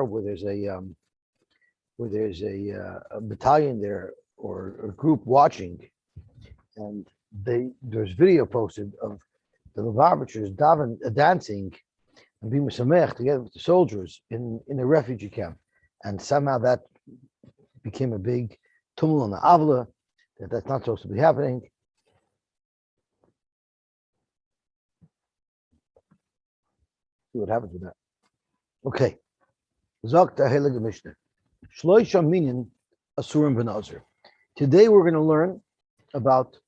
where there's a battalion there or a group watching, and there's video posted of the Lubavitchers dancing and being samech together with the soldiers in a refugee camp, and somehow that became a big tumult on the Avla that's not supposed to be happening. See what happens with that. Okay. Zok Tahelig Mishnah. Shloisha Minin Asurim Benazir. Today we're going to learn about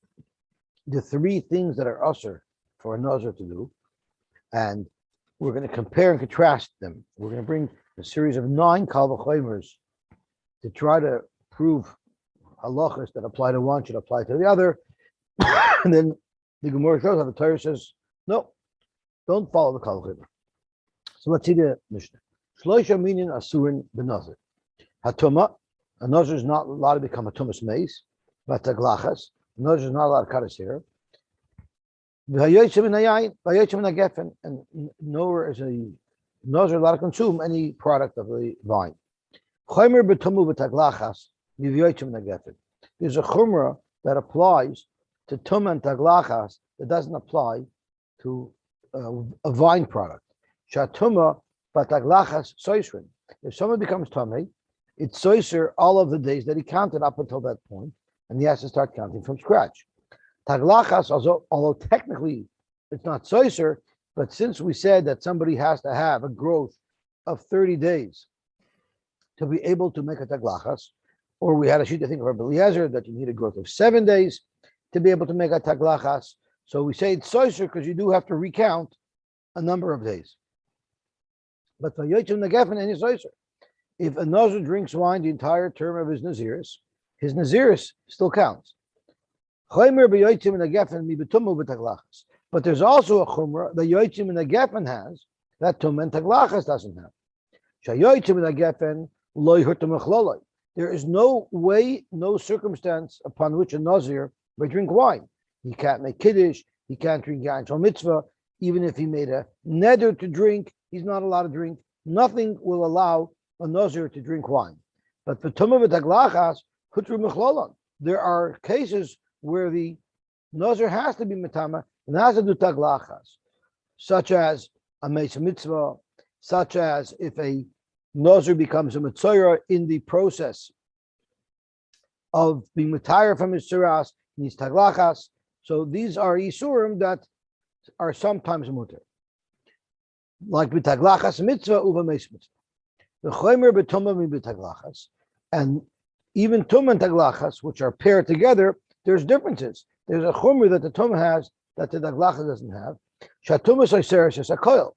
the three things that are usur for a Nazir to do, and we're going to compare and contrast them. We're going to bring a series of 9 kal v'chomers to try to prove halachas that apply to one should apply to the other. And then the Gemara shows how the Torah says, no, don't follow the kal v'chomer. So let's see the Mishnah. Shloisha minin asurin benazir. Hatuma, a nazir is not allowed to become a tumas mace. Vataglachas, a nazir is not allowed to cut his hair. And nowhere is a nazir allowed to consume any product of the vine. Chomer betumu v'taglachas mivyotchem nagefen. There's a chumrah that applies to tum and taglachas that doesn't apply to a vine product. Shatuma v'taglachas soisrin. If someone becomes tummy, it's soiser all of the days that he counted up until that point, and he has to start counting from scratch. Taglachas, although technically it's not soiser, but since we said that somebody has to have a growth of 30 days to be able to make a taglachas, or we had a sheet to think of Rabbi Eliezer that you need a growth of 7 days to be able to make a taglachas. So we say it's soiser because you do have to recount a number of days. But for yoytzim nagefen, any soiser. If a nazir drinks wine the entire term of his naziris still counts. But there's also a chumrah that yoytzim and nagefen has that tum and taglachas doesn't have. There is no way, no circumstance upon which a nazir may drink wine. He can't make kiddush. He can't drink yain shel mitzvah. Even if he made a neder to drink, he's not allowed to drink. Nothing will allow a nazir to drink wine. But for tumah v'taglachas, hutru mechlolon. There are cases where the nazir has to be metama and has to do taglachas, such as a meis mitzvah, such as if a nazir becomes a mitzvah in the process of being mitayar from his suras, needs taglachas. So these are isurim that are sometimes mutter, like b'taglachas mitzvah uva meis mitzvah. The chomer b'tumah mi b'taglachas, and even tum and taglachas, which are paired together, there's differences. There's a chomer that the tumah has that the taglachas doesn't have. Shatumah soiseres is a koil.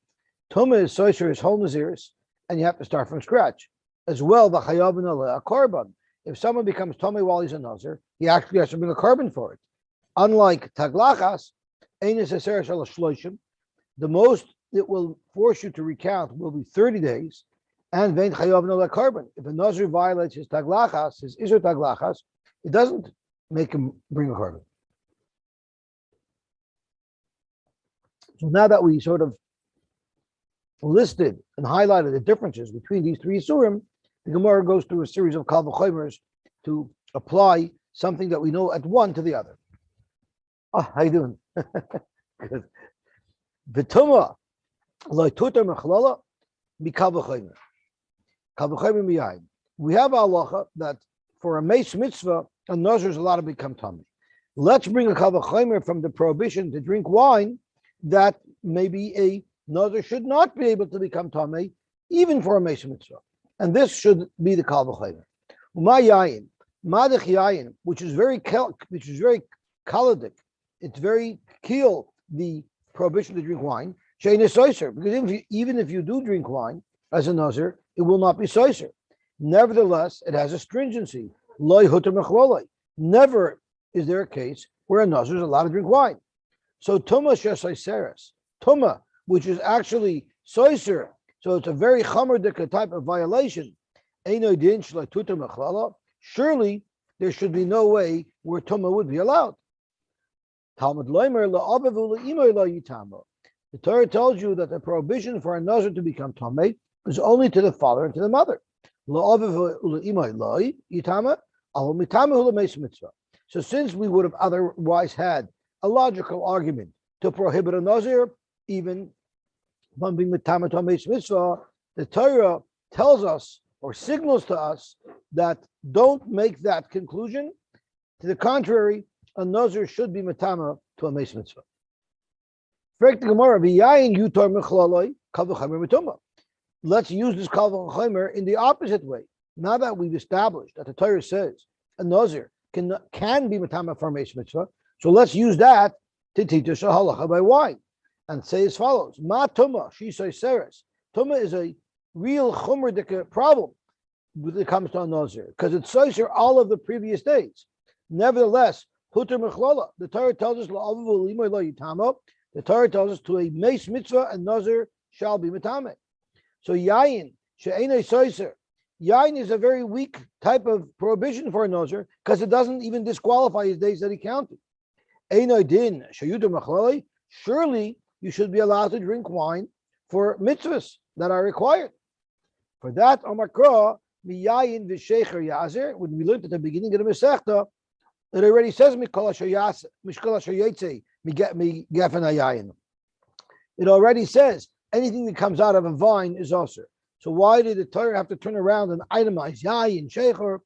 Tumah is soiser his whole naziris, and you have to start from scratch. As well, the chayavin a korban. If someone becomes tumah while he's a nazir, he actually has to bring a korban for it. Unlike taglachas, the most it will force you to recount will be 30 days, and vein chayav no carbon. If a nazir violates his taglachas, his isur taglachas, it doesn't make him bring a carbon. So now that we sort of listed and highlighted the differences between these three isurim, the Gemara goes through a series of kal v'chomers to apply something that we know at one to the other. Oh, how you doing? Good. V'tumah lo tutar mechlala mikal v'chomer. Kal v'chomer miyayin. We have a halacha that for a meis mitzvah, a nazir is allowed to become tummy. Let's bring a kal v'chomer from the prohibition to drink wine that maybe a nazir should not be able to become tummy, even for a meis mitzvah. And this should be the kal v'chomer. Umayayin, madich yayin, which is very kaladik. It's very keel, the prohibition to drink wine. Shein is soiser, because even if you do drink wine as a nazir, it will not be soiser. Nevertheless, it has a stringency. Loi huter mechloloi. Never is there a case where a nazir is allowed to drink wine. So tuma shesoiseres, tuma, which is actually soiser, so it's a very chamerdika type of violation. Eino din shloi tuter mechlala. Surely there should be no way where tuma would be allowed. Talmud loimer la'abavu la'imoy lo yitamo. The Torah tells you that the prohibition for a nazir to become tamei is only to the father and to the mother. So since we would have otherwise had a logical argument to prohibit a Nazir, even from being mitama to a meis mitzvah, the Torah tells us or signals to us that don't make that conclusion. To the contrary, a Nazir should be mitama to a meis mitzvah. Let's use this kal v'chomer in the opposite way. Now that we've established that the Torah says a Nazir can be mitama for a meis mitzvah, so let's use that to teach us a halacha by wine, and say as follows: Ma tuma she says seres. Tuma is a real chumrdik problem when it comes to a Nazir because it's soiser all of the previous days. Nevertheless, huter mechlala. The Torah tells us la'avu l'imoy lo yitama. The Torah tells us to a meis mitzvah and Nazir shall be mitame. So yayin she'enei soiser. Yain is a very weak type of prohibition for a Nazir because it doesn't even disqualify his days that he counted. Einoi din sheyuter mechlali. Surely you should be allowed to drink wine for mitzvahs that are required. For that, Omakra miyayin v'shecher yazer. When we learned at the beginning of the Masechta, it already says mikol asher yayin. It already says anything that comes out of a vine is aser. So why did the Torah have to turn around and itemize yayin shecher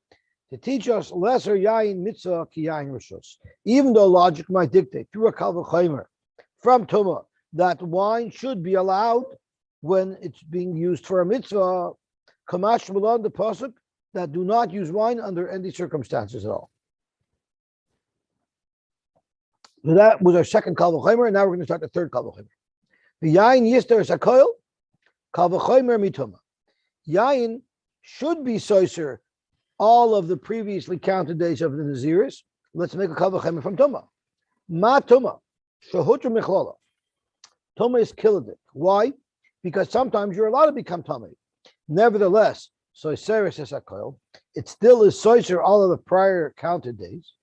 to teach us lesser yayin mitzvah ki yayin rishus? Even though logic might dictate through a kal v'chomer from Tumah that wine should be allowed when it's being used for a mitzvah, kamash malon the pasuk that do not use wine under any circumstances at all. So that was our second kal v'chomer, and now we're going to start the third kal v'chomer. The yayin yister sakoil kal v'chomer mituma. Yayin should be soiser all of the previously counted days of the Naziris. Let's make a kal v'chomer from Tumah. Ma Tumah shahutra michlala. Tumah is killadik. Why? Because sometimes you're allowed to become tummy. Nevertheless, soiseris esakoil, it still is soiser all of the prior counted days.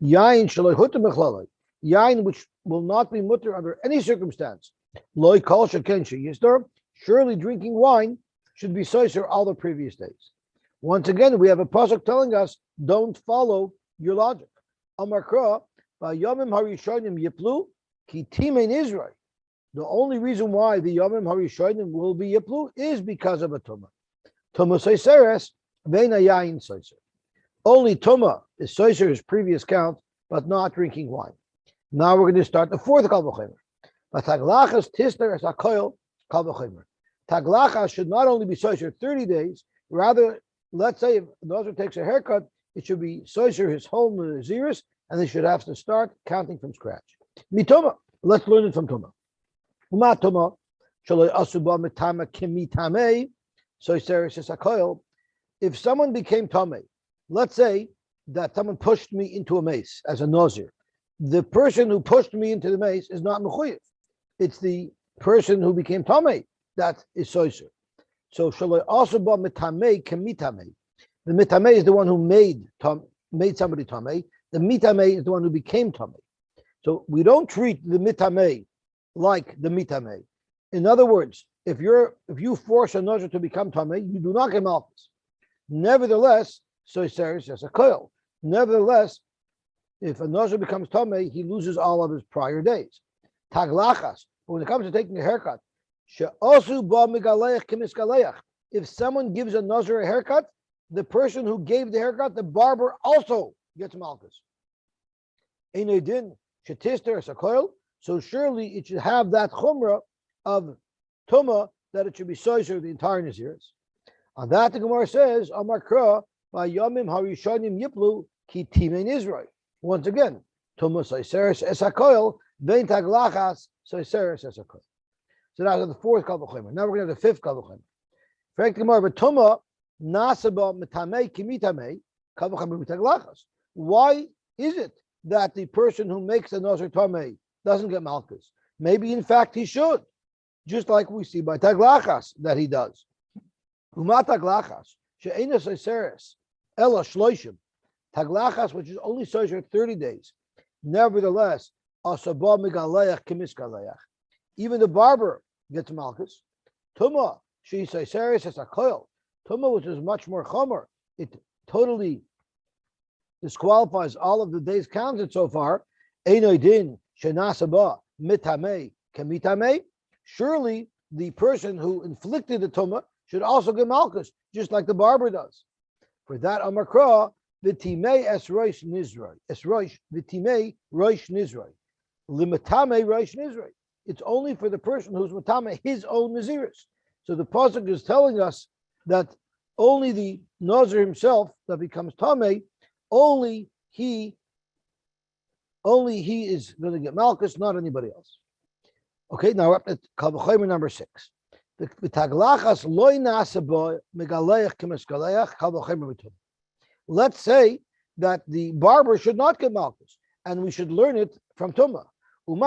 Yain shalohutra michlala. Yain which will not be mutter under any circumstance. Loi kol sheken sheyisdor. Surely drinking wine should be soiser all the previous days. Once again, we have a pasuk telling us, don't follow your logic. Amarkra, vayomim harishonim yiplu, ki timein Israel. The only reason why the yomim harishonim will be yiplu is because of a tumah. Tumah soiseres, veina yain soiser. Only tumah is soiser his previous count, but not drinking wine. Now we're going to start the fourth kal v'chomer. But taglachas tister es hakoil kal v'chomer. Taglachas should not only be soiser 30 days, rather, let's say if a Nazir takes a haircut, it should be soiser his whole Naziris, and they should have to start counting from scratch. Mituma, let's learn it from Tumah. Umatuma, shaloi asuba mitama kimitame, soiseris es hakoil. If someone became tamei, let's say that someone pushed me into a mace as a Nazir. The person who pushed me into the mace is not mechuyev. It's the person who became tamei that is soiser. So shaloi asuba mitame kimitame. The mitame is the one who made somebody tamei. The mitame is the one who became tamei. So we don't treat the mitame like the mitame. In other words, if you force a Nazir to become tamei, you do not get malchus. Nevertheless, soiseris as a koil. Nevertheless, if a Nazir becomes tamei, he loses all of his prior days. Taglachas. But when it comes to taking a haircut, she'osu ba megaleich kemiskaleich. If someone gives a Nazir a haircut, the person who gave the haircut, the barber, also gets malchus. Einei din shetister as a koil. So surely it should have that chumrah of tumah that it should be soiser the entire Naziris. On that the Gemara says, Amar Kra, vayomim harishonim yiplu ki timein Israel. Once again, tumah soiseres es hakoil, vein taglachas soiseres es hakoil. So that's the fourth kal v'chomer. Now we're going to have the fifth kal v'chomer. Frank the Gemara, but tumah nasaba mitamei kimitamei kal v'chomer mitaglachas. Why is it that the person who makes the Nazir tamei doesn't get malchus? Maybe in fact he should, just like we see by taglachas that he does. Uma taglachas she'ena soiseres ela shloishim. Taglachas, which is only soiser 30 days. Nevertheless, asaba megaleach kemiskaleach. Even the barber gets malchus. Tumah she says, "Seris is a koil tuma, which is much more chomer. It totally disqualifies all of the days counted so far. Einoy din shenasaba mitame kemitame. Surely the person who inflicted the tuma should also get malchus, just like the barber does. For that amakra, the timei es roish nizroi, es roish the timei roish nizroi, limitame roish nizroi. It's only for the person who's matame his own naziris. So the pasuk is telling us that only the nazir himself that becomes tamei, only he is going to get malchus, not anybody else. Okay, now we're up to Kal V'chomer number 6. Let's say that the barber should not get malchus, and we should learn it from Tumah. Which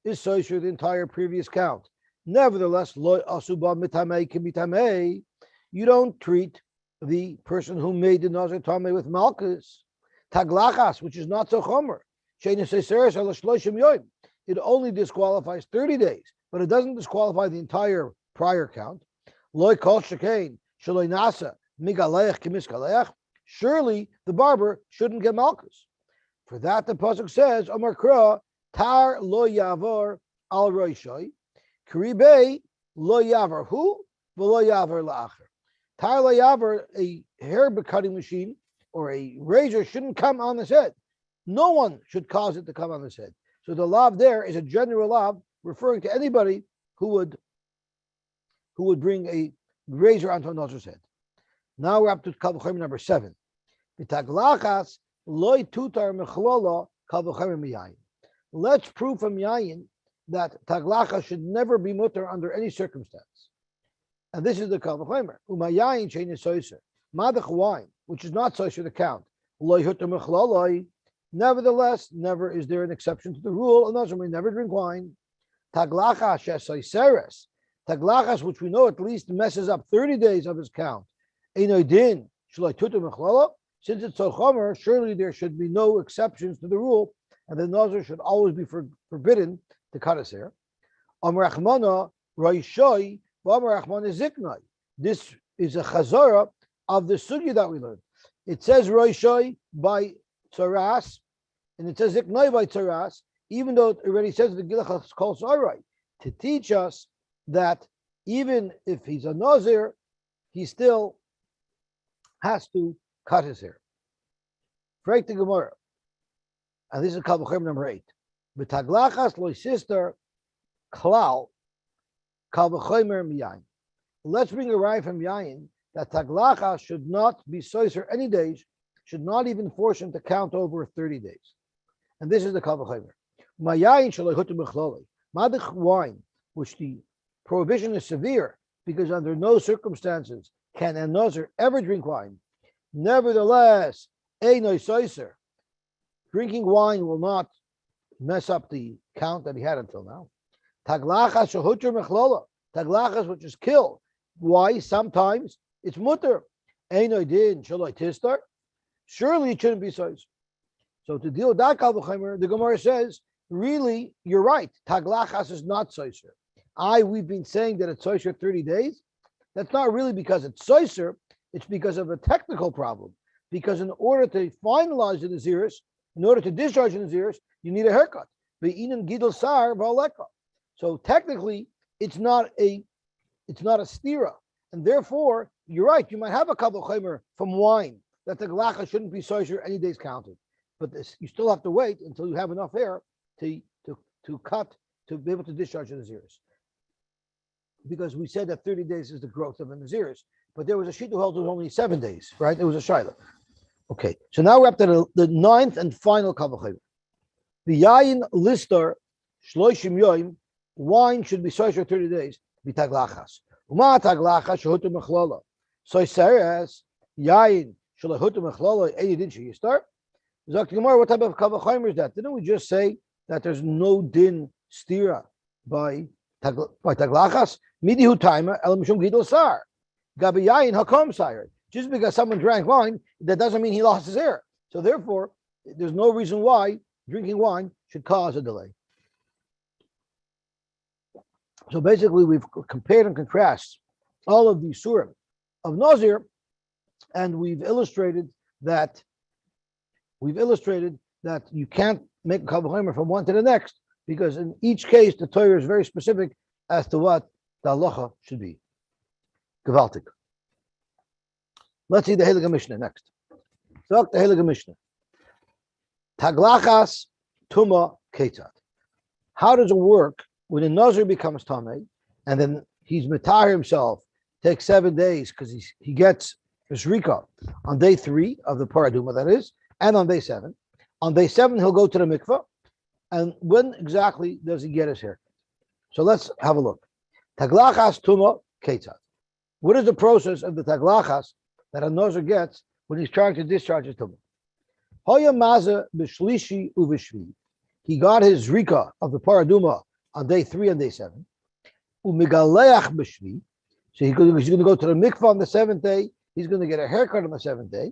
is soiser the entire previous count. Nevertheless, you don't treat the person who made the Nazir Tameh with malchus. Taglachas, which is not so chomer. It only disqualifies 30 days, but it doesn't disqualify the entire prior count. Surely the barber shouldn't get malchus. For that, the pasuk says, Amar Kra, Tar lo yavar al roishoi, Kribe lo yavar hu, v'lo yavar la'acher. Tar lo yavar, a hair cutting machine or a razor shouldn't come on his head. No one should cause it to come on his head. So the lav there is a general lav referring to anybody who would bring a razor onto a nazir's head. Now we're up to Kal V'chomer number 7. V'taglachas loy tutar mechlala Kal V'chomer miyayin. Let's prove from yayin that taglachas should never be mutter under any circumstance. And this is the Kal V'chomer. Umayayin shein is soiser. Madach wine, which is not soiser the count. Loy hutar mechlala. Nevertheless, never is there an exception to the rule. A nazir may never drink wine. Taglachas shesoiseres. Taglachas, which we know at least messes up 30 days of his count. Einoy din shloi tutar mechlala. Since it's so chomer, surely there should be no exceptions to the rule, and the nazir should always be forbidden to cut his hair. Amar Rachmana roishoi, v'amar Rachmana ziknai. This is a chazara of the sugya that we learned. It says roishoi by tzaras, and it says ziknai by tzaras, even though it already says the gilach kol sarai, to teach us that even if he's a nazir, he still has to cut his hair. Break the Gemara. And this is Kal V'chomer number 8. B'taglachas loy sister klal Kal V'chomer miyayin. Let's bring a raya from yayin that taglachas should not be soiser any days, should not even force him to count over 30 days. And this is the Kal V'chomer. Mayayin shaloi hutu b'chloli. Madich wine, which the prohibition is severe, because under no circumstances can a nazir ever drink wine. Nevertheless, einoy soiser, drinking wine will not mess up the count that he had until now. Taglachas shehuter mechlala, taglachas which is killed. Why? Sometimes it's mutter. Einoy din shaloi tistar. Surely it shouldn't be soiser. So to deal with that Kal V'chomer, the Gemara says, really, you're right. Taglachas is not soiser. We've been saying that it's soiser 30 days. That's not really because it's soiser. It's because of a technical problem. Because in order to finalize the naziris, in order to discharge the naziris, you need a haircut. So technically, it's not a stira, and therefore you're right. You might have a Kal V'chomer from wine that the glacha shouldn't be soiser any days counted, but you still have to wait until you have enough hair to cut to be able to discharge the naziris. Because we said that 30 days is the growth of the naziris. But there was a sheet who held it was only 7 days, right? It was a shaila. Okay, so now we're up to the 9th and final Kal V'chomer. The yayin lister shloishim yoim, wine should be soiser 30 days. B'taglachas. Uma taglachas shehutu mechlala. Soiseres yayin shehutu mechlala. Any din sheyistar. Zok Gemara, what type of Kal V'chomer is that? Didn't we just say that there's no din stira by taglachas? Midihu timer el mishum gidol sar. Gabi yayin hakom sire. Just because someone drank wine, that doesn't mean he lost his hair. So therefore, there's no reason why drinking wine should cause a delay. So basically, we've compared and contrasted all of the surah of Nazir, and we've illustrated that you can't make a kavachomer from one to the next, because in each case the Torah is very specific as to what the halacha should be. Gewaltig. Let's see the Heilige Mishnah next. So the Heilige Mishnah. Taglachas tuma ketzat. How does it work when a Nazir becomes tamei and then he's mitar himself, takes 7 days because he gets his rika on day 3 of the paraduma, that is, and on day 7. On day 7 he'll go to the mikveh, and when exactly does he get his haircut? So let's have a look. Taglachas tuma ketzat. What is the process of the taglachas that a Nazir gets when he's trying to discharge his tumah? Hoya maza b'shlishi uv'shvi. He got his rika of the paraduma on day 3 and day 7. Umigaleach b'shvi. So he's going to go to the mikvah on the 7th day. He's going to get a haircut on the 7th day.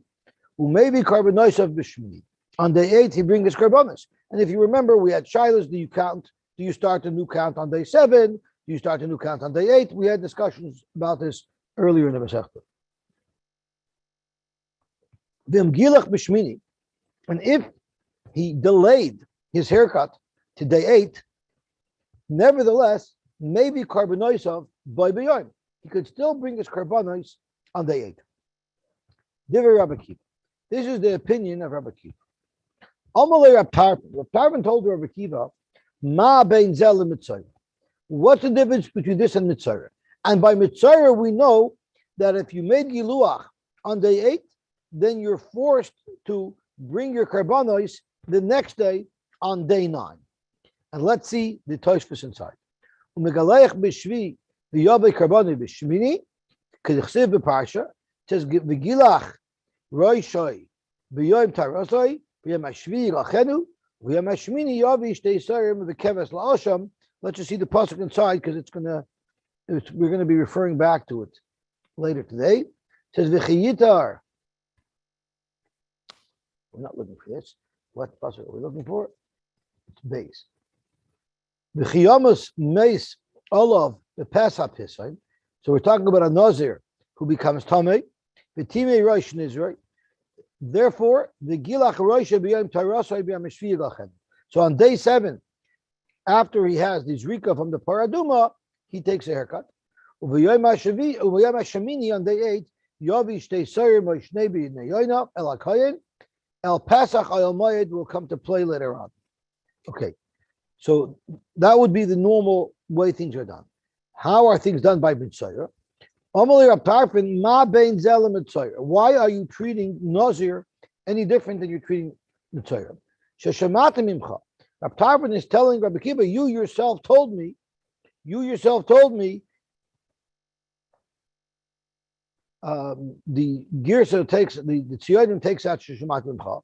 Umaybe karbonosav b'shvi. On day 8, he brings his karbonos. And if you remember, we had shilas. Do you count? Do you start a new count on day 7? Do you start a new count on day 8? We had discussions about this earlier in the Masechta. V'mgilach b'shmini. And if he delayed his haircut to day 8, nevertheless, maybe karbonosav by b'yom. He could still bring his karbonos on day 8. Divrei Rabbi Akiva. This is the opinion of Rabbi Akiva. Amalei Rab Tarfon. Rab Tarfon told Rabbi Akiva, Ma bein zel mitzayra. What's the difference between this and mitzayra? And by mitzayra, we know that if you made giluach on day 8, then you're forced to bring your karbonos the next day on day 9. And let's see the Toshvis inside. Umegaleich b'shvi v'yabei karbonoi b'shmini k'dichsiv b'parsha. It says v'gilach roishoi v'yoyim tarosoi v'yam hashvi lachenu v'yam hashmini yavi shtei sarim v'keves la'osham. Let's just see the pasuk inside, because we're going to be referring back to it later today. It says v'chiyitar. We're not looking for this. What pasuk are we looking for? It's base. V'chiyamus meis olav v'pesach pisayim. So we're talking about a Nazir who becomes tamei. V'timei rosh nizrei. Therefore, the gilach rosh b'yom tarasai b'yom shvi lachem. So on day 7, after he has the zrika from the paraduma, he takes a haircut. Uv'yom hashamini on day 8, yavi shtei sarim v'shnei b'yneyoyna el hakayin el pasach al mayed will come to play later on. Okay, so that would be the normal way things are done. How are things done by mitzayra? Amalei Rab Tarfon, ma bein zel mitzayra. Why are you treating Nazir any different than you're treating mitzayra? Sheshamatim imcha. Rab Tarfon is telling Rabbi Akiva, you yourself told me, the Girsa takes, the Tziyonim takes out Sheshamatim imcha.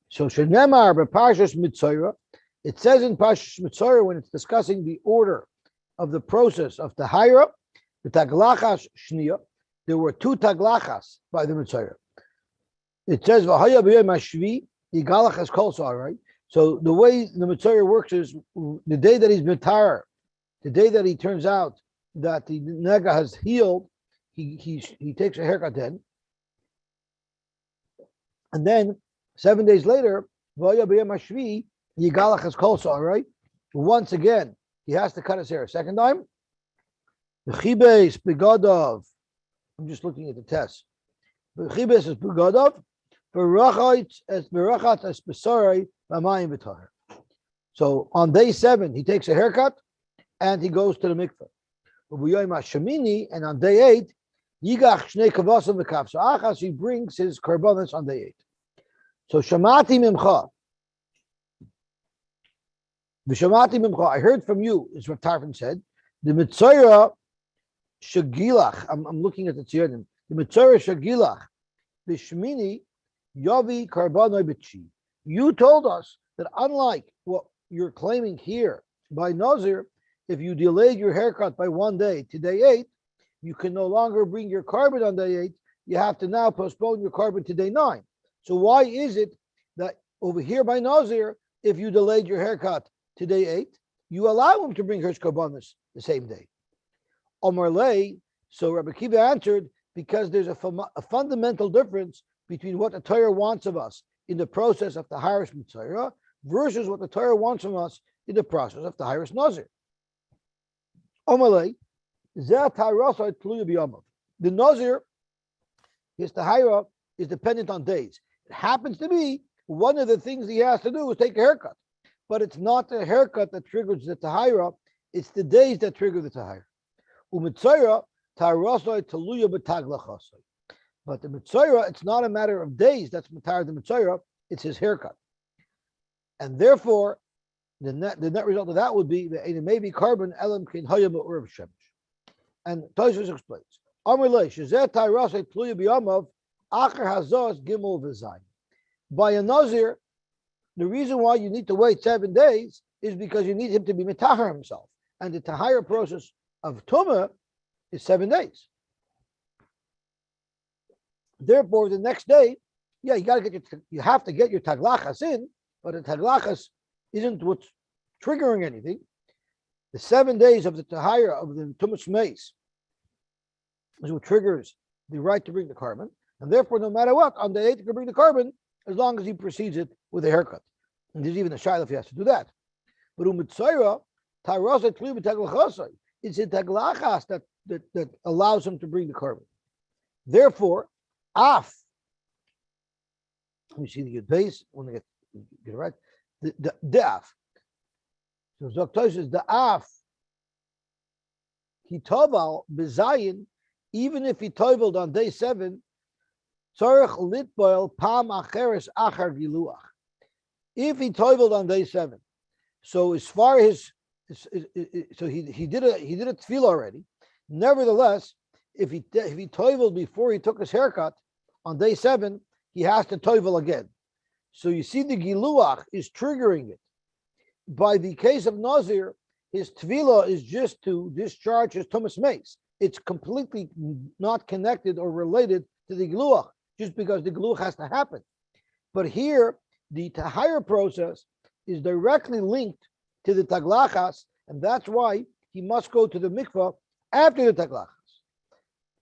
So shenemar b'parshas mitzayra, it says in Parshas Mitzayra when it's discussing the order of the process of Tahira, the Taglachas Shniya, there were 2 Taglachas by the Mitzayra. It says, V'haya b'yom hashvi, yigalach es kol sa'ar, right? So the way the Mitzayra works is, the day that he's Mitar, the day that he turns out that the Nega has healed, he takes a haircut then. And then, 7 days later, V'haya b'yom hashvi, yigalach es kol sa'ar, right? Once again, he has to cut his hair a second time. The chibes begadov. I'm just looking at the test. The chibes is begadov. Berachat es besarei b'mayim b'tahar. So on day 7, he takes a haircut and he goes to the mikveh. And on day 8, yigach shnei kavasim v'kaf. So achas, he brings his karbonos on day 8. So shamati mimcha. I heard from you, as Rav Tarfon said, the Mitzayra Shagilach. I'm looking at the Tziyonim. The Mitzayra Shagilach, the Shmini Yavi Karbanoi B'chi. You told us that unlike what you're claiming here by Nazir, if you delayed your haircut by 1 day to day 8, you can no longer bring your carbon on day 8. You have to now postpone your carbon to day 9. So why is it that over here by Nazir, if you delayed your haircut to day 8, you allow him to bring his karbanos the same day? Omar Lay, so Rabbi Kiva answered, because there's a fundamental difference between what the Torah wants of us in the process of the Taharas Mitzvah versus what the Torah wants from us in the process of the Taharas Nazir. Omar Lay, the Nazir, his Tahara is dependent on days. It happens to be one of the things he has to do is take a haircut. But it's not the haircut that triggers the Tahara, it's the days that trigger the Tahara. But the Mitzvah, it's not a matter of days that's Matar the Mitzvah, it's his haircut. And therefore, the net result of that would be that it may be carbon elam kin hayam or shemesh. And Tosfos explains. By a Nazir, the reason why you need to wait 7 days is because you need him to be mitahar himself. And the tahara process of Tumah is 7 days. Therefore, the next day, you have to get your taglachas in, but the taglachas isn't what's triggering anything. The 7 days of the tahara of the Tumas Meis is what triggers the right to bring the carbon, and therefore, no matter what, on the 8th you can bring the carbon as long as he precedes it with a haircut. And there's even a shayla if he has to do that. But it's in taglachas that allows him to bring the carbon. Therefore, af. Let me see the good base. I want to get it right. The af. So Zoktosh is the af. He toval bezayin, even if he toveled on day 7, tzarich litboil pam acheres achar giluach. If he toveled on day 7, so as far as so he did a tefillah already. Nevertheless, if he toveled before he took his haircut on day 7, he has to tovel again. So you see, the giluach is triggering it. By the case of Nazir, his tefillah is just to discharge his tumas meis. It's completely not connected or related to the giluach, just because the giluach has to happen. But here, the tahara process is directly linked to the taglachas, and that's why he must go to the mikvah after the taglachas.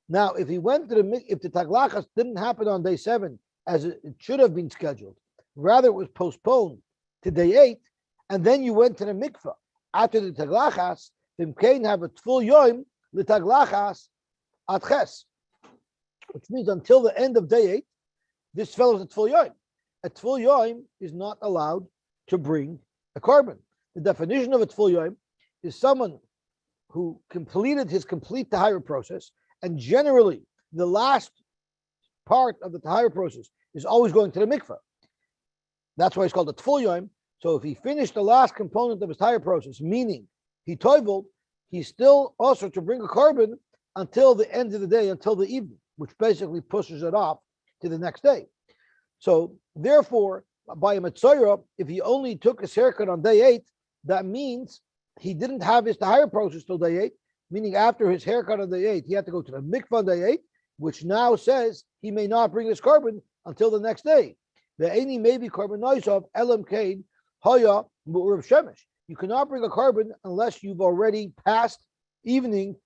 Now, if he went to if the taglachas didn't happen on day 7 as it should have been scheduled, rather it was postponed to day 8, and then you went to the mikvah after the taglachas, then can have a tful yoim the taglachas atches, which means until the end of day 8, this fellow's a tful yoim. A tful yoim is not allowed to bring a carbon. The definition of a tful yoim is someone who completed his complete tahara process, and generally the last part of the tahara process is always going to the mikveh. That's why it's called a tful yoim. So if he finished the last component of his tahara process, meaning he toiveled, he's still also to bring a carbon until the end of the day, until the evening, which basically pushes it off to the next day. So therefore, by a Mitzvah, if he only took his haircut on day 8, that means he didn't have his tahara process till day 8, meaning after his haircut on day 8, he had to go to the mikvah on day 8, which now says he may not bring his carbon until the next day. The Aini may be carbon of Elam Kain Haya Mu'urv Shemesh. You cannot bring a carbon unless you've already passed evening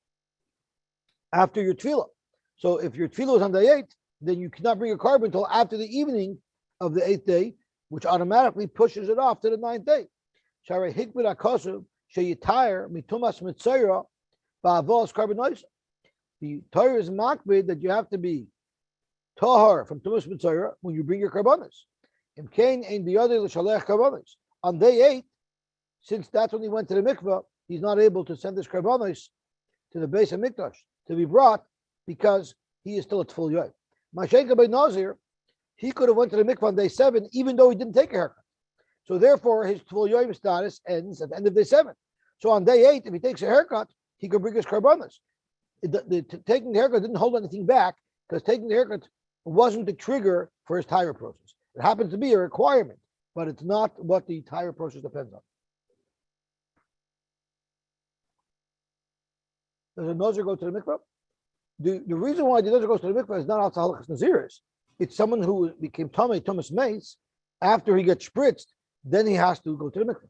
after your tefillah. So if your tefillah was on day 8, then you cannot bring a carbon until after the evening of the 8th day, which automatically pushes it off to the 9th day. The Torah is makbid that you have to be tahar from tumas mitzayra when you bring your karbanos. On day 8, since that's when he went to the mikvah, he's not able to send his karbanos to the base of mikdash to be brought because he is still at full yoy. Mashenka by Nazir, he could have went to the mikvah on day 7 even though he didn't take a haircut. So therefore, his full yoy status ends at the end of day 7. So on day 8, if he takes a haircut, he could bring his karbanos. Taking the haircut didn't hold anything back because taking the haircut wasn't the trigger for his tire process. It happens to be a requirement, but it's not what the tire process depends on. Does a Nazir go to the mikvah? The reason why the Nazir goes to the mikvah is not out to halachas Naziris. It's someone who became Thomas Mace after he gets spritzed, then he has to go to the mikvah.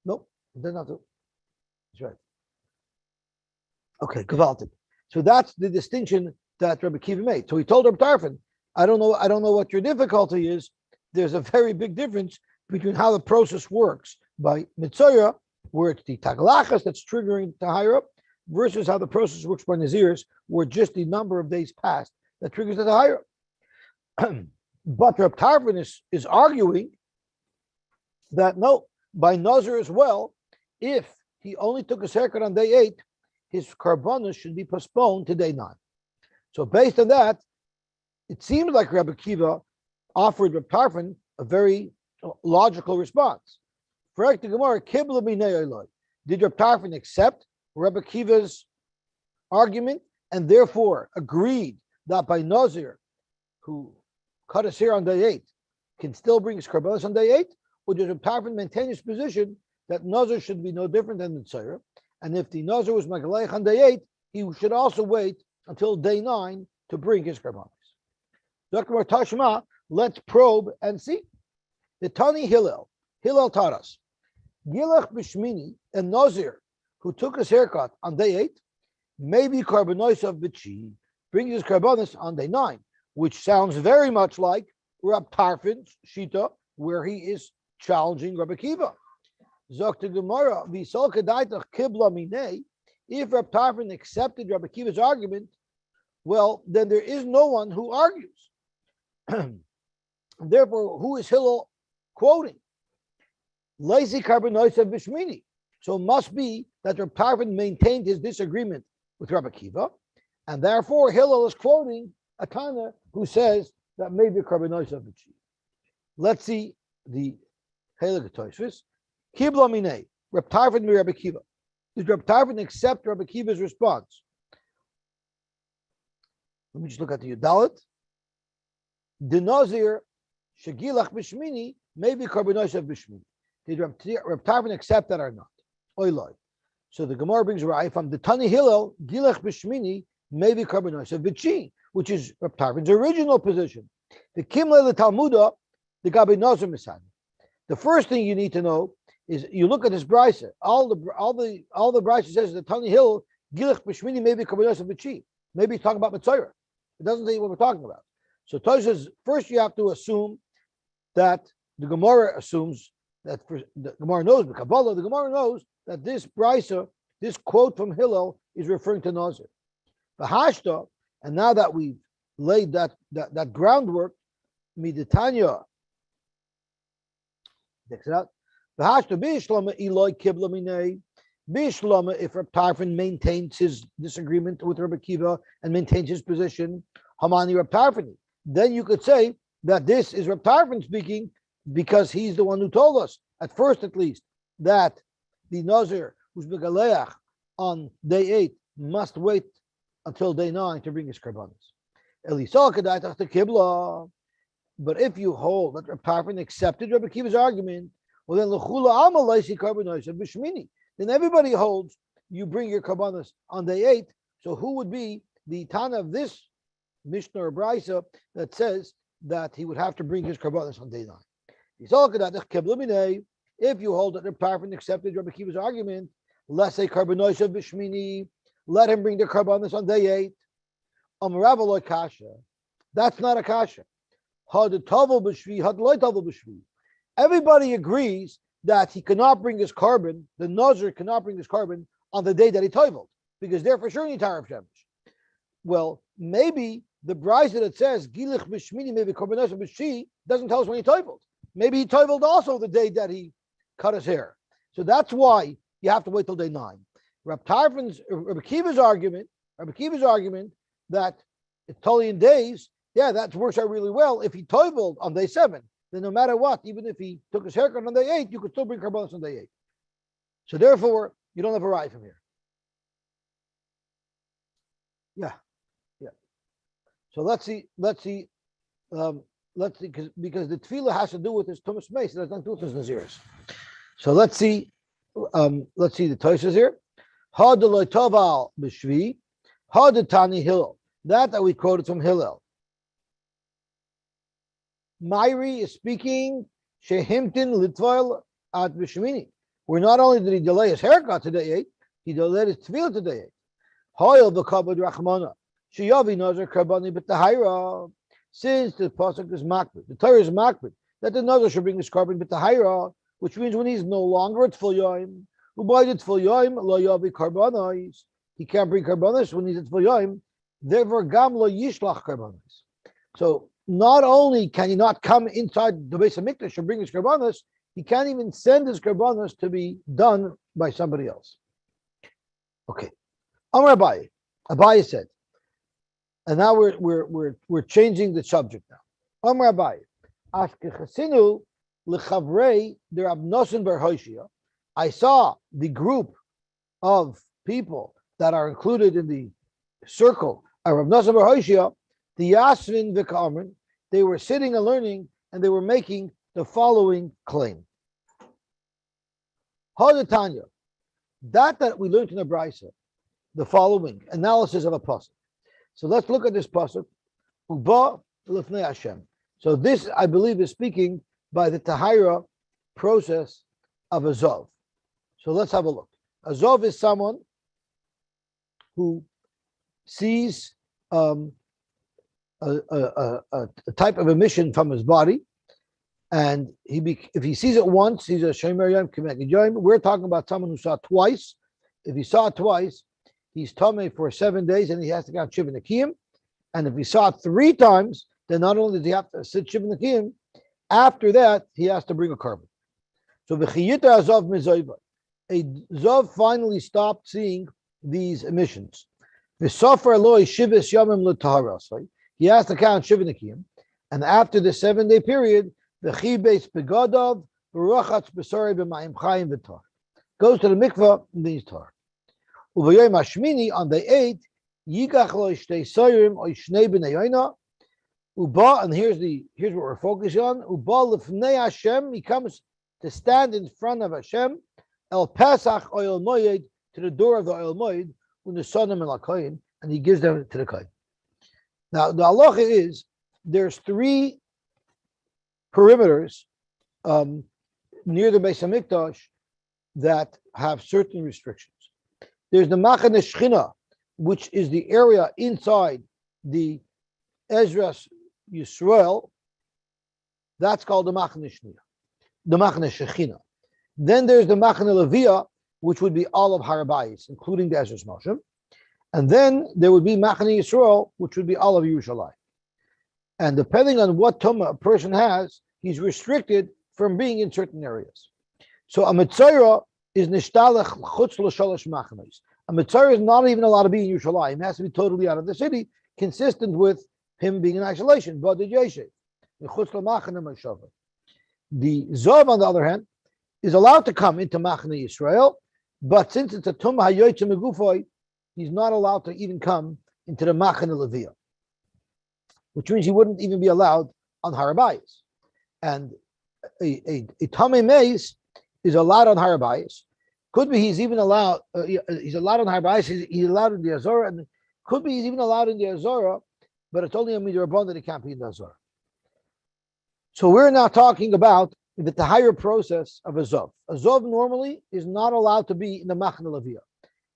Nope, he doesn't have to. Okay, gewaltig. So that's the distinction that Rabbi Kiva made. So he told Rabbi Tarfon, I don't know what your difficulty is. There's a very big difference between how the process works by Mitzvah, where it's the taglachas that's triggering Tahira, versus how the process works by Nazirs, where just the number of days passed that triggers the Tahira. But Rabbi Tarfon is arguing that no, by Nazir as well, if he only took his haircut on day 8, his karbanos should be postponed to day 9. So based on that, it seems like Rabbi Kiva offered Rabbi Tarfon a very logical response. Did Rabbi Tarfon accept Rabbi Kiva's argument and therefore agreed that by Nazir, who cut his hair on day 8, can still bring his karbanos on day 8? Or does Rabbi Tarfon maintain his position that Nazir should be no different than the Tzara? And if the Nazir was Magalech on day 8, he should also wait until day 9 to bring his karbanos. Dr. Tashma, let's probe and see. The Tani Hillel taught us, Gilach Bishmini, a Nazir who took his haircut on day 8, maybe karbanos of Bichi, brings his karbanos on day 9, which sounds very much like Rab Tarfon's Shita, where he is challenging Rabbi Kiva. Zokta Gemara, V'sol Kedaitach Kibla Minei, if Rab Tarfon accepted Rabbi Kiva's argument, well, then there is no one who argues. Therefore, who is Hillel quoting? Lazy Karbonoisa Bishmini. So it must be that Rab Tarfon maintained his disagreement with Rabbi Kiva, and therefore Hillel is quoting a Tana who says that maybe Karbonoisa Bishmini. Let's see the Hillel Tosfos. Kibla Minei, Rab Tarfon mi Rabbi Kiva. Did Rab Tarfon accept Rabbi Kiva's response? Let me just look at the Yudalit. The Nazir Shagilach Bishmini, maybe Karbonos of Bishmini. Did Rab Tarfon accept that or not? Oiloi. So the Gemara brings right from the Tani Hillel, Gilach Bishmini, maybe Karbonos of Bichi, which is Rab Tarfon's original position. The Kimle the Talmuda, the Gabi Nazir Misani. The first thing you need to know is you look at this brisa. All the brisa says the Tani Hillel, Gilach Bishmini, maybe Karbonos of Bichi. Maybe he's talking about Mitzvah. It doesn't tell you what we're talking about. So Tosh says, first you have to assume that the Gemara assumes that the Gemara knows, the Kabbalah, the Gemara knows that this brisa, this quote from Hillel, is referring to Nazir. The Hashta, and now that we've laid that groundwork, Miditanya, next out. The Hashta Bishlama Eloi Kibla Minei. Bishlama, if Rab Tarfon maintains his disagreement with Rabbi Kiva and maintains his position, Hamani Rab Tarfoni, then you could say that this is Rab Tarfon speaking because he's the one who told us, at first at least, that the Nazir who's Megaleach on day 8 must wait until day 9 to bring his karbanos. But if you hold that Rab Tarfon accepted Rabbi Kiva's argument, well then L'chula Alma Laisi Karbanos of Bishmini. Then everybody holds you bring your karbanos on day 8. So who would be the Tana of this Mishnah or Brisa that says that he would have to bring his karbanos on day 9? If you hold that Reb Tarfon accepted Rabbi Kiva's argument, let's say karbanos of Bishmini, let him bring the karbanos on day 8. Amravaloy kasha. That's not a kasha. Everybody agrees that he cannot bring his carbon, the Nazir cannot bring his carbon on the day that he toiveled, because they're for sure Tarav Shemesh. Well, maybe the brisa that says Gilich Bishmini, maybe Karbanos B'shi, doesn't tell us when he toiveled. Maybe he toiveled also the day that he cut his hair. So that's why you have to wait till day 9. Rabbi Kiva's argument that it's totally in days, yeah, that works out really well. If he toiveled on day 7, then no matter what, even if he took his haircut on day 8, you could still bring karbanos on day 8. So therefore, you don't have a right from here. Yeah. So let's see, because the tefillah has to do with his tumas meis, it has nothing to do with his naziris. So let's see the Tosas here. Ha de lo toval b'shvi, ha de tani Hillel. That we quoted from Hillel. Myri is speaking shehimtin litval at b'shmini. Where not only did he delay his haircut to day 8, he delayed his tefillah to day 8. Hoyel v'kabod rachmana. Sheyavi nazar karbani b'tahira. Since the pasuk is makbid, the Torah is makbid, that the nazar should bring his carbon b'tahira, which means when he's no longer at full yoim, who by it full yoim lo yavi karbanos, he can't bring karbanos when he's at full yoim. Therefore, gam lo yishlach karbanos. So not only can he not come inside the Beis Hamikdash and bring his karbanos, he can't even send his karbanos to be done by somebody else. Okay, Amar Abaye. Abaye said, and now we're changing the subject now. Amar Abaye, Ashkechasinu lechavrei der Abnosen bar Hoshia. I saw the group of people that are included in the circle of Abnosen bar Hoshia, the Yasvin v'Kamrin. They were sitting and learning, and they were making the following claim. Hadatanya, that we learned in the Brisa, the following analysis of a pasuk. So let's look at this pasuk. Uba lifnei Hashem. So this, I believe, is speaking by the tahira process of a zov. So let's have a look. A zov is someone who sees a type of emission from his body, and if he sees it once, he's a shomer yom k'meged yom. We're talking about someone who saw it twice. If he saw it twice, he's tamei for 7 days, and he has to count shiva nekiyim. And if he saw it 3 times, then not only does he have to sit shiva nekiyim, after that he has to bring a carbon. So v'chiyita azov mezayva, a zav finally stopped seeing these emissions. V'sofer loy shivas yomim l'taharasai. He has to count shiva nekiyim, and after the 7-day period, the chibes begadav v'rachatz b'sarei b'mayim chayim v'tar goes to the mikvah and then he's tar. Uvayom hashmini, on day 8, yigach lo shtei sayrim or shnei b'nei yoina. Uba, and here's what we're focusing on. Uba lifnei Hashem, he comes to stand in front of Hashem. El Pesach oil moed, to the door of the oil moed, when the sonim and l'koyin, and he gives them to the koyin. Now the halacha is there's 3 perimeters near the Beis Hamikdash that have certain restrictions. There's the Machane Shechina, which is the area inside the Ezras Yisrael. That's called the Machane Shechina. The Machane Shechina. Then there's the Machane Levia, which would be all of Har Bayis, including the Ezras Moshe. And then there would be Machane Yisrael, which would be all of Yerushalayim. And depending on what tumah a person has, he's restricted from being in certain areas. So a Mitzayra is nishtalech chutz l'shalosh machanos. A Mitzayra is not even allowed to be in Yerushalayim. He has to be totally out of the city, consistent with him being in isolation. The Zov, on the other hand, is allowed to come into Machane Yisrael, but since it's a tumah hayoytze megufay, he's not allowed to even come into the Machane Levia, which means he wouldn't even be allowed on Har Bayis. And a Tamei Meis is allowed on Har Bayis. Could be he's even allowed, he's allowed on Har Bayis, he's allowed in the Azorah, and could be he's even allowed in the Azorah, but it's only a midrabban that he can't be in the Azorah. So we're now talking about the Tahira process of a Zov. A Zov normally is not allowed to be in the Machane Levia.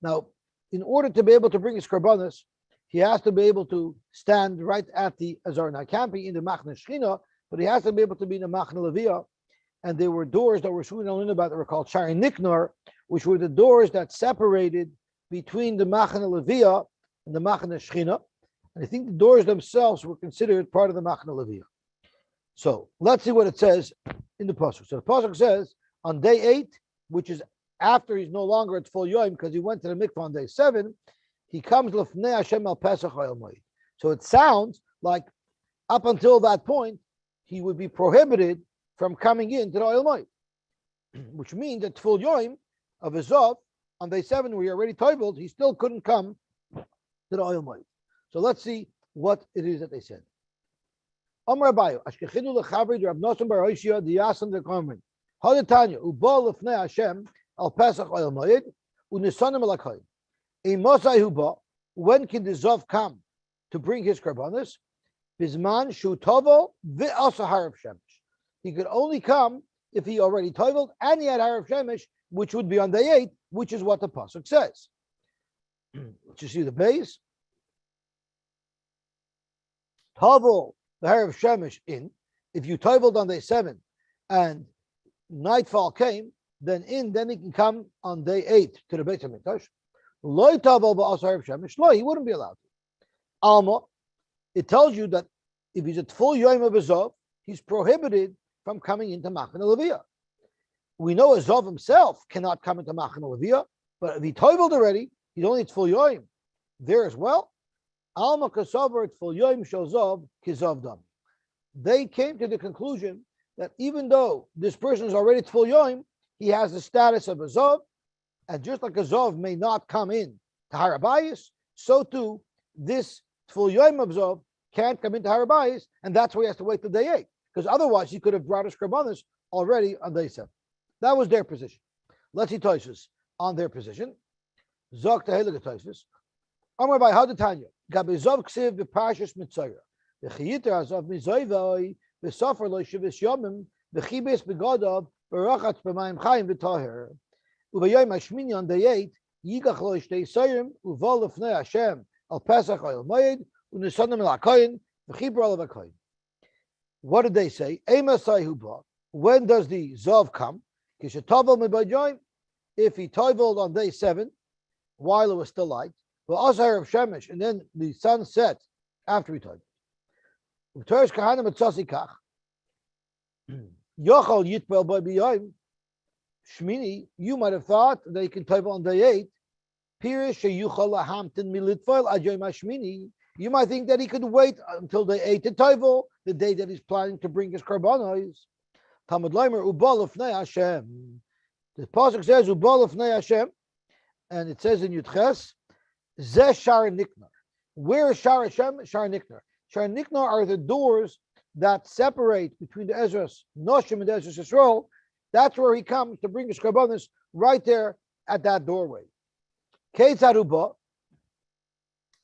Now, in order to be able to bring his karbanos, he has to be able to stand right at the Azor. Now, he can't be in the Machane Shechina, but he has to be able to be in the Machane Levia. And there were doors that we're soon going to learn about that were called Shari Niknar, which were the doors that separated between the Machane Levia and the Machane Shechina. And I think the doors themselves were considered part of the Machane Levia. So let's see what it says in the pasuk. So the pasuk says on day 8, which is after he's no longer at full yoim because he went to the mikvah on day 7, he comes l'fnei Hashem al Pesach oil moed. So it sounds like up until that point he would be prohibited from coming into the oil moed, which means that full yoim of his Zov on day 7, where he already toiveled, he still couldn't come to the oil moed. So let's see what it is that they said. Amar Abaye, Ashkechinu lechavri Rav Nosson bar Hoshia diyasan dekamrin. Hadatanya uba lefnei Hashem al Pesach oil moed unisanim alakoyim. A Mosai huba, when can the Zov come to bring his karbanos? Bisman shu tovel v'asa harav shemesh. He could only come if he already toveled and he had harav shemesh, which would be on day 8, which is what the pasuk says. Let's just see the base. Tavel the hair of Shemesh in. If you taveled on day 7 and nightfall came, then he can come on day 8 to the Beit HaMikdash. Loi tavel ba'asar hair of Shemesh. Loi, he wouldn't be allowed to. Alma, it tells you that if he's at full Yom of Azov, he's prohibited from coming into Machane Leviyah. We know Azov himself cannot come into Machane Leviyah, but if he toiveled already, he's only at full Yom. There as well, Alma Kasavar at full Yom Shozov Kizov Dam. They came to the conclusion that even though this person is already at full Yom, he has the status of Azov, and just like Azov may not come in to Harabayas, so too this full Yom of Azov can't come into Harabayas, and that's why he has to wait till day 8, because otherwise he could have brought his Karbanis already on day 7. That was their position. Let's see Toysus on their position. Zok Tehelig Toysus. Amar by Hadatanya. Gabi Zov Ksiv B'Parshas Mitzayra. V'chiyiter Azov Mizoivoi V'Sofer Lo Shivis Yomim V'Chibes B'Godov V'Rachatz B'Mayim Chayim V'Toher. U'V'Yoyim Hashmini on day 8 Yigach Lo Ishtei Soyim U'Vol L'Fnei Hashem Al Pesach Oil Moed U'Nisonim El HaKoyin V'Chibra Olav HaKoyin. What did they say? Ema Sayhuba. When does the Zov come? If he toiveled on day 7, while it was still light, of Shemesh, and then the sun set after he toiveled. Shmini, you might have thought that he can toivel on day 8. You might think that he could wait until day 8 to toivel, the day that he's planning to bring his karbanos. Talmud Leimer Ubal Lefnei Hashem. The pasuk says Ubal Lefnei Hashem, and it says in Yudches Zeh Shar Niknar. Where is Shar Hashem? Shar Niknar. Shar Niknar are the doors that separate between the Ezras Noshim and the Ezras Yisrael. That's where he comes to bring his karbanos, right there at that doorway. Keitzad Ubal.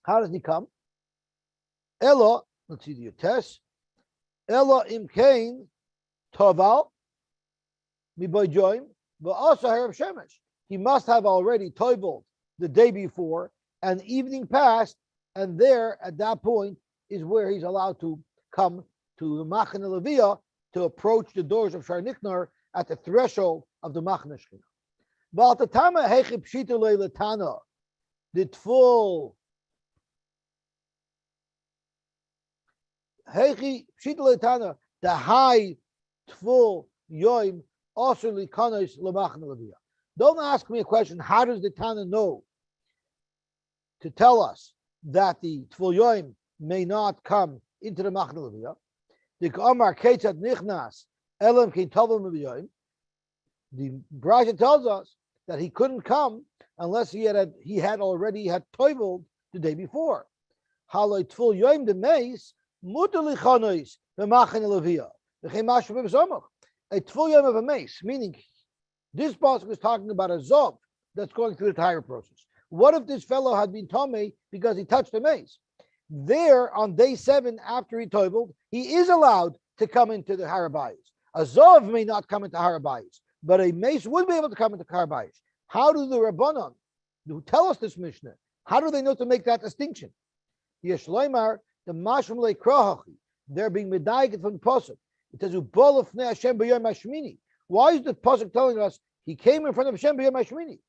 How does he come? Ella, let's see the Yudches. Ella Imkain. Toval, miboyjoim, but also Harav Shemesh. He must have already toiveled the day before, and evening passed, and there at that point is where he's allowed to come to the Machane Leviyah to approach the doors of Shar Niknar at the threshold of the Machane Shechina. But the Tama Hechi Pshita Leilatana, the full Hechi Pshita Leilatana, the high Tful Yoim also likanos lemachne leviyah. Don't ask me a question. How does the Tana know to tell us that the Tful Yoim may not come into the machne leviyah? The Amar Keitzad Nichnas Elam Kein Tovim Leviyim. The Brasha tells us that he couldn't come unless he had already toiveled the day before. Haloi Tful Yoim the Meis Mutar likanos lemachne leviyah. A full yom of a mace, meaning this pasuk is talking about a zov that's going through the entire process. What if this fellow had been tamei because he touched a mace? There on day 7 after he toiveled, he is allowed to come into the harabayis. A zov may not come into harabayis, but a mace would be able to come into harabayis. How do the Rabbanon who tell us this Mishnah? How do they know to make that distinction? Yeshloimar the mashum lekrahachi. They're being medayik from the pasuk. It says, "Ubol Lefnei Hashem b'yom hashmini." Why is the pasuk telling us he came in front of Hashem b'yom hashmini?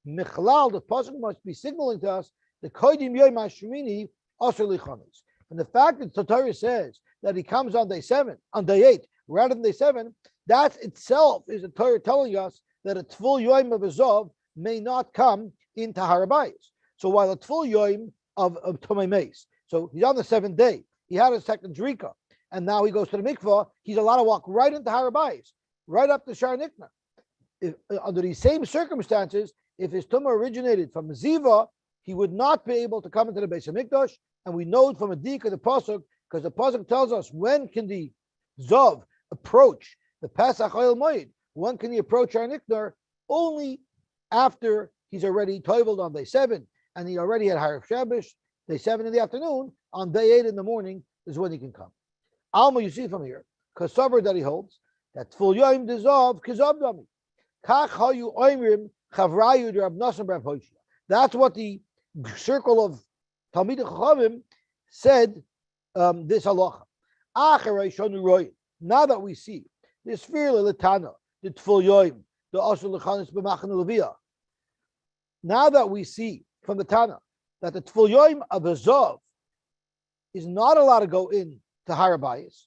Michlal, the pasuk must be signaling to us the kodim yom hashmini asur lichanos. And the fact that the Torah says that he comes on day 7, on day 8, rather than day 7, that itself is the Torah telling us that a tful yom of Azov may not come into Harabayis. So while a tful yom of Tomei Meis, so he's on the 7th day, he had a second drika, and now he goes to the mikvah, he's allowed to walk right into Harabayis, right up to Shar Nikna. Under these same circumstances, if his tumah originated from Ziva, he would not be able to come into the Beis HaMikdash, and we know it from a dik of the pasuk, because the pasuk tells us when can the Zov approach the Pesach Oil Moed, when can he approach Shar Niknar? Only after he's already toiveled on day 7, and he already had Harav Shabbos, day 7 in the afternoon, on day 8 in the morning is when he can come. Alma, you see from here, Kasavar that he holds, that full Yom Dizov Kizav Dami. Kach Hayu Oimrim Chavrayu Rab Nasan Rab Hoshia. That's what the circle of Talmidei Chachamim said this halacha. Now that we see this fear l'tana, the tful yoim, the asur l'chanis b'machane leviyah. Now that we see from the Tana that the tful yoim of a zov is not allowed to go in to harabayis,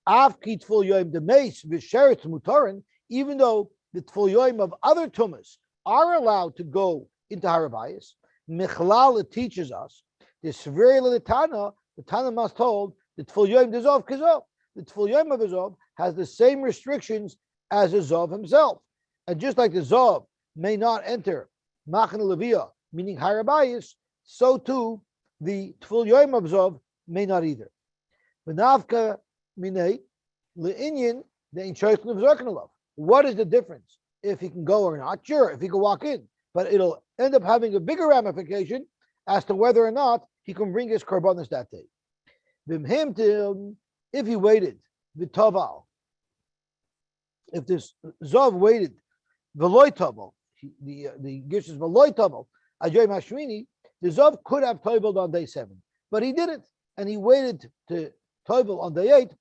afki tful yoim demeis v'sheret mutarin, even though the tful yoim of other tumas are allowed to go into harabayis. Michlal, it teaches us this very little Tana. The Tana must hold the tful yoim dezov kizov. The tful yoim of a zov has the same restrictions as a zov himself, and just like the zov may not enter machane leviyah, meaning harabayis, so too the tful yoim of zov may not either. V'navka minei le'inyin de'in shoychen of. What is the difference if he can go or not? Sure, if he can walk in, but it'll end up having a bigger ramification as to whether or not he can bring his karbanos that day. If he waited, v'toval, if this zov waited, v'loy toval, the gish is v'loy toval, ajoy mashmini, the zov could have toveled on day 7, but he didn't, and he waited to tovel on day 8.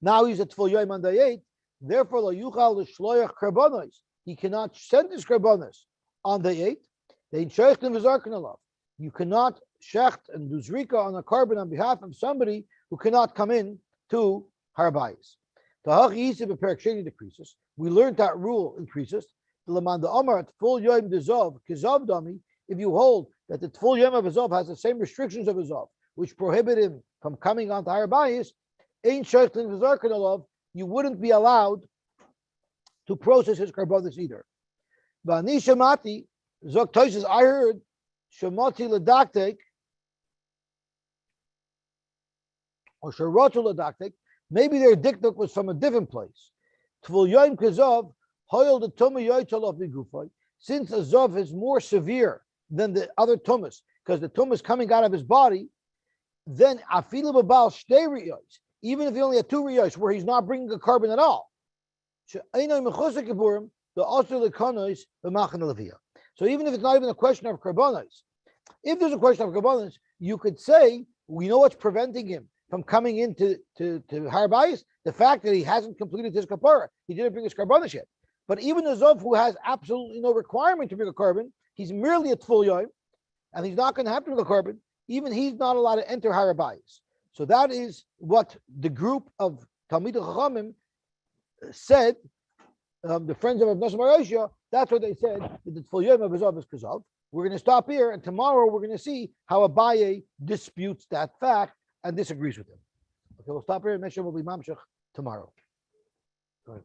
Now he's at tful yoim on day 8. Therefore, lo yuchal l'shloyach karbanos, he cannot send his karbanos on day 8. They sheichten v'zarken alav. You cannot shecht and do zrika on a carbon on behalf of somebody who cannot come in to harbayis. We learned that rule in Krisus. If you hold that the tful yom of a zov has the same restrictions of a zov, which prohibit him from coming onto harbayis, you wouldn't be allowed to process his karbonis either. I heard Shemati Ladaktek or Sharotu Ladaktek, maybe their diktuk was from a different place. Tvul Yoim Kazov, Hoyel the Tumah Yoitzalof Bigufay, since a Zov is more severe than the other Tumas, because the Tumas coming out of his body, then Afilu Babal Shtei Riyos, even if he only had 2 Riyos, where he's not bringing a carbon at all. The Asur Lekonos, the Machan Leviyah. So even if it's not even a question of karbonos, if there's a question of karbonos, you could say, we know what's preventing him from coming into to harbayis, the fact that he hasn't completed his kapara. He didn't bring his karbonos yet. But even a zov who has absolutely no requirement to bring a carbon, he's merely at full yoim, and he's not going to have to bring a carbon, even he's not allowed to enter harbayis. So that is what the group of Talmidei Chachamim said, the friends of Nazir Marosha, that's what they said, that the tful yom of Azov is Kazav. We're going to stop here, and tomorrow we're going to see how Abaye disputes that fact and disagrees with him. Okay, we'll stop here, and Mesha will be Mamshech tomorrow. Go ahead.